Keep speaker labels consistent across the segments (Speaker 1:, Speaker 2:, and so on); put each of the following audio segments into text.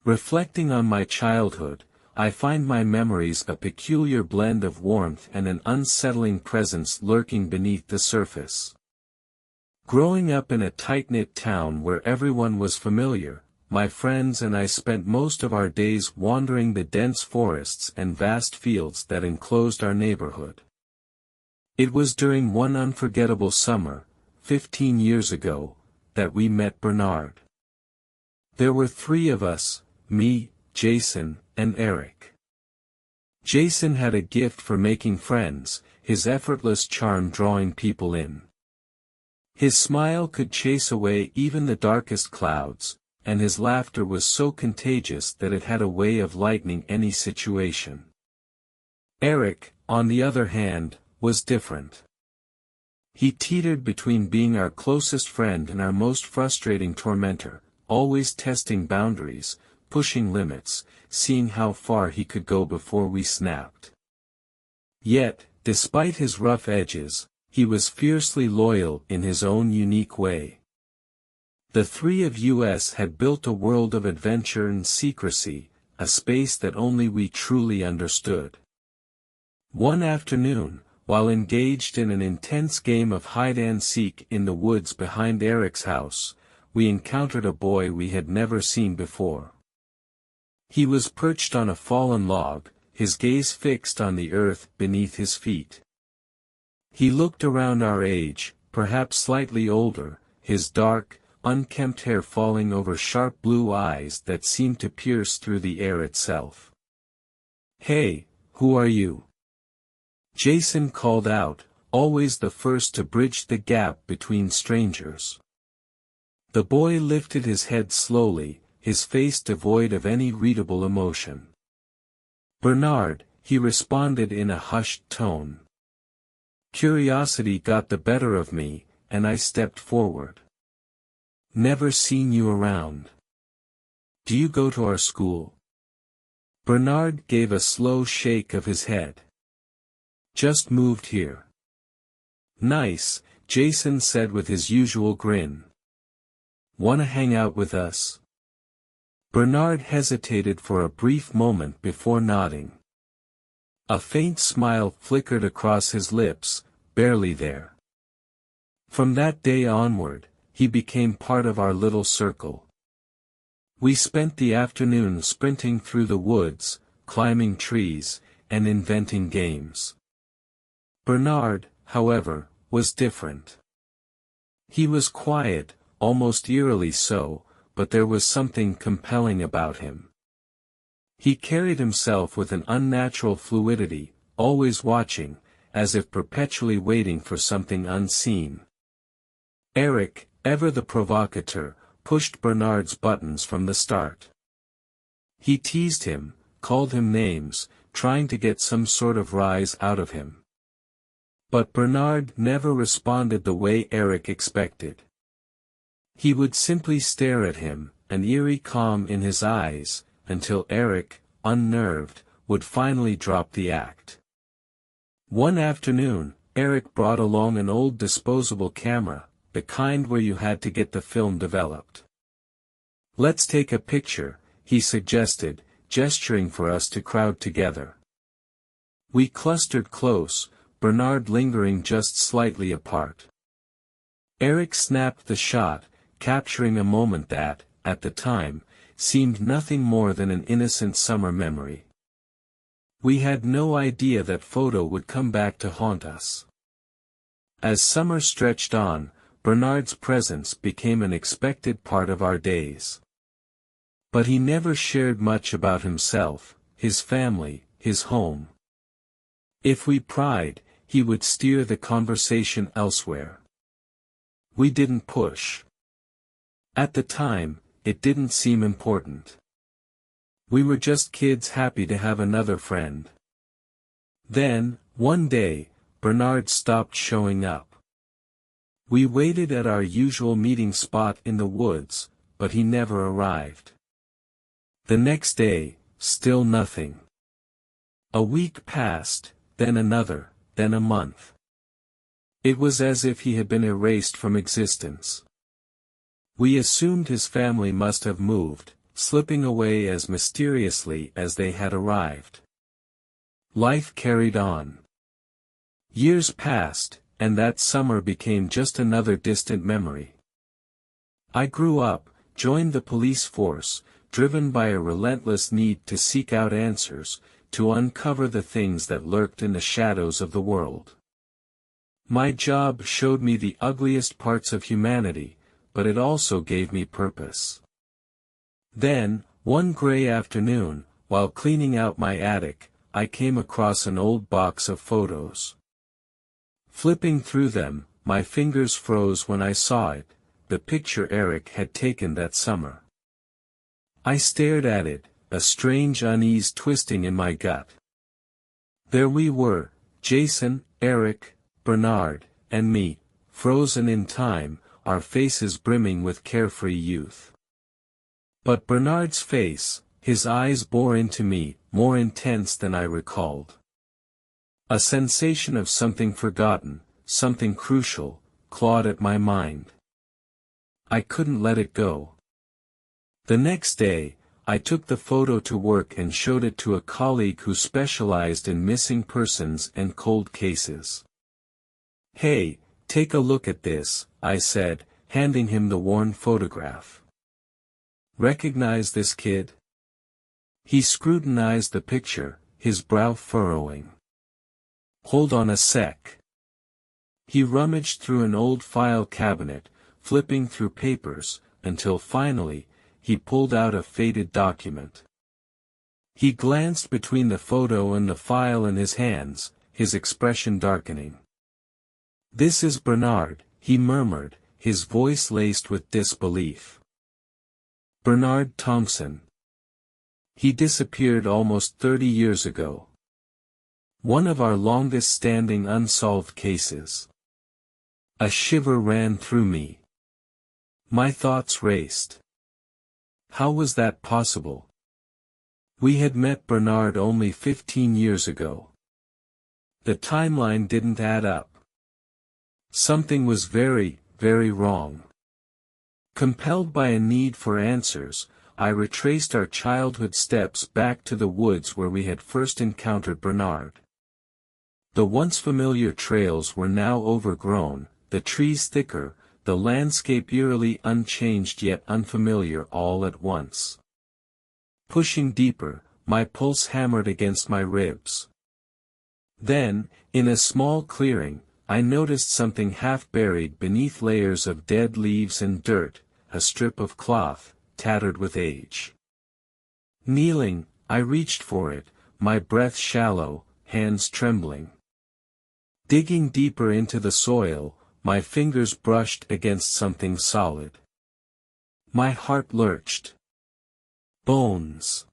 Speaker 1: Reflecting on my childhood, I find my memories a peculiar blend of warmth and an unsettling presence lurking beneath the surface. Growing up in a tight-knit town where everyone was familiar, my friends and I spent most of our days wandering the dense forests and vast fields that enclosed our neighborhood. It was during one unforgettable summer, 15 years ago, that we met Bernard. There were three of us, me, Jason, and Eric. Jason had a gift for making friends, his effortless charm drawing people in. His smile could chase away even the darkest clouds, and his laughter was so contagious that it had a way of lightening any situation. Eric, on the other hand, was different. He teetered between being our closest friend and our most frustrating tormentor, always testing boundaries, pushing limits, seeing how far he could go before we snapped. Yet, despite his rough edges, he was fiercely loyal in his own unique way. The three of us had built a world of adventure and secrecy, a space that only we truly understood. One afternoon, while engaged in an intense game of hide-and-seek in the woods behind Eric's house, we encountered a boy we had never seen before. He was perched on a fallen log, his gaze fixed on the earth beneath his feet. He looked around our age, perhaps slightly older, his dark, unkempt hair falling over sharp blue eyes that seemed to pierce through the air itself. "Hey, who are you?" Jason called out, always the first to bridge the gap between strangers. The boy lifted his head slowly, his face devoid of any readable emotion. "Bernard," he responded in a hushed tone. Curiosity got the better of me, and I stepped forward. "Never seen you around. Do you go to our school?" Bernard gave a slow shake of his head. "Just moved here." "Nice," Jason said with his usual grin. "Wanna hang out with us?" Bernard hesitated for a brief moment before nodding. A faint smile flickered across his lips, barely there. From that day onward, he became part of our little circle. We spent the afternoon sprinting through the woods, climbing trees, and inventing games. Bernard, however, was different. He was quiet, almost eerily so, but there was something compelling about him. He carried himself with an unnatural fluidity, always watching, as if perpetually waiting for something unseen. Eric, ever the provocateur, pushed Bernard's buttons from the start. He teased him, called him names, trying to get some sort of rise out of him. But Bernard never responded the way Eric expected. He would simply stare at him, an eerie calm in his eyes, until Eric, unnerved, would finally drop the act. One afternoon, Eric brought along an old disposable camera, the kind where you had to get the film developed. "Let's take a picture," he suggested, gesturing for us to crowd together. We clustered close, Bernard lingering just slightly apart. Eric snapped the shot, capturing a moment that, at the time, seemed nothing more than an innocent summer memory. We had no idea that photo would come back to haunt us. As summer stretched on, Bernard's presence became an expected part of our days. But he never shared much about himself, his family, his home. If we pried, he would steer the conversation elsewhere. We didn't push. At the time, it didn't seem important. We were just kids happy to have another friend. Then, one day, Bernard stopped showing up. We waited at our usual meeting spot in the woods, but he never arrived. The next day, still nothing. A week passed, then another, then a month. It was as if he had been erased from existence. We assumed his family must have moved, slipping away as mysteriously as they had arrived. Life carried on. Years passed, and that summer became just another distant memory. I grew up, joined the police force, driven by a relentless need to seek out answers, to uncover the things that lurked in the shadows of the world. My job showed me the ugliest parts of humanity, but it also gave me purpose. Then, one gray afternoon, while cleaning out my attic, I came across an old box of photos. Flipping through them, my fingers froze when I saw it, the picture Eric had taken that summer. I stared at it, a strange unease twisting in my gut. There we were, Jason, Eric, Bernard, and me, frozen in time, our faces brimming with carefree youth. But Bernard's face, his eyes bore into me, more intense than I recalled. A sensation of something forgotten, something crucial, clawed at my mind. I couldn't let it go. The next day, I took the photo to work and showed it to a colleague who specialized in missing persons and cold cases. "Hey, take a look at this," I said, handing him the worn photograph. "Recognize this kid?" He scrutinized the picture, his brow furrowing. "Hold on a sec." He rummaged through an old file cabinet, flipping through papers, until finally, he pulled out a faded document. He glanced between the photo and the file in his hands, his expression darkening. "This is Bernard," he murmured, his voice laced with disbelief. "Bernard Thompson. He disappeared almost 30 years ago. One of our longest-standing unsolved cases." A shiver ran through me. My thoughts raced. How was that possible? We had met Bernard only 15 years ago. The timeline didn't add up. Something was very, very wrong. Compelled by a need for answers, I retraced our childhood steps back to the woods where we had first encountered Bernard. The once familiar trails were now overgrown, the trees thicker, the landscape eerily unchanged yet unfamiliar all at once. Pushing deeper, my pulse hammered against my ribs. Then, in a small clearing, I noticed something half buried beneath layers of dead leaves and dirt, a strip of cloth, tattered with age. Kneeling, I reached for it, my breath shallow, hands trembling. Digging deeper into the soil, my fingers brushed against something solid. My heart lurched. Bones.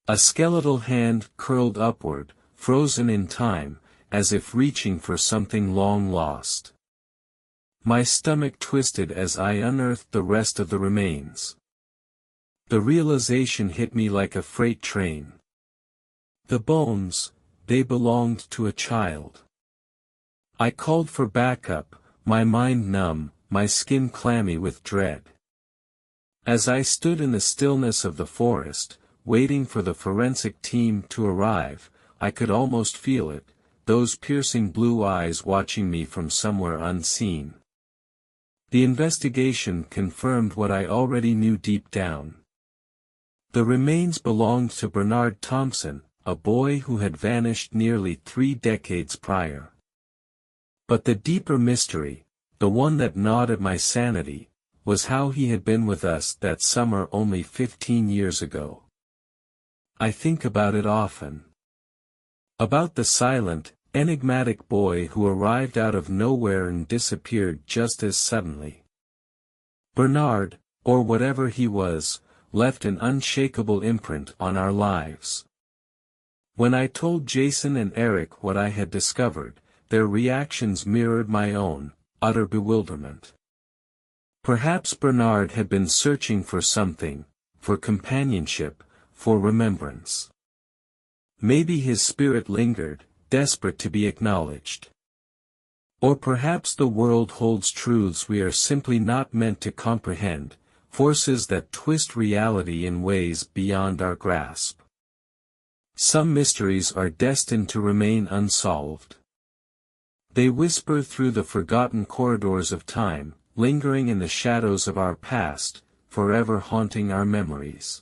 Speaker 1: A skeletal hand curled upward, frozen in time, as if reaching for something long lost. My stomach twisted as I unearthed the rest of the remains. The realization hit me like a freight train. The bones, they belonged to a child. I called for backup, my mind numb, my skin clammy with dread. As I stood in the stillness of the forest, waiting for the forensic team to arrive, I could almost feel it, those piercing blue eyes watching me from somewhere unseen. The investigation confirmed what I already knew deep down. The remains belonged to Bernard Thompson, a boy who had vanished nearly 3 decades prior. But the deeper mystery, the one that gnawed at my sanity, was how he had been with us that summer only 15 years ago. I think about it often. About the silent, enigmatic boy who arrived out of nowhere and disappeared just as suddenly. Bernard, or whatever he was, left an unshakable imprint on our lives. When I told Jason and Eric what I had discovered, their reactions mirrored my own, utter bewilderment. Perhaps Bernard had been searching for something, for companionship, for remembrance. Maybe his spirit lingered, desperate to be acknowledged. Or perhaps the world holds truths we are simply not meant to comprehend, forces that twist reality in ways beyond our grasp. Some mysteries are destined to remain unsolved. They whisper through the forgotten corridors of time, lingering in the shadows of our past, forever haunting our memories.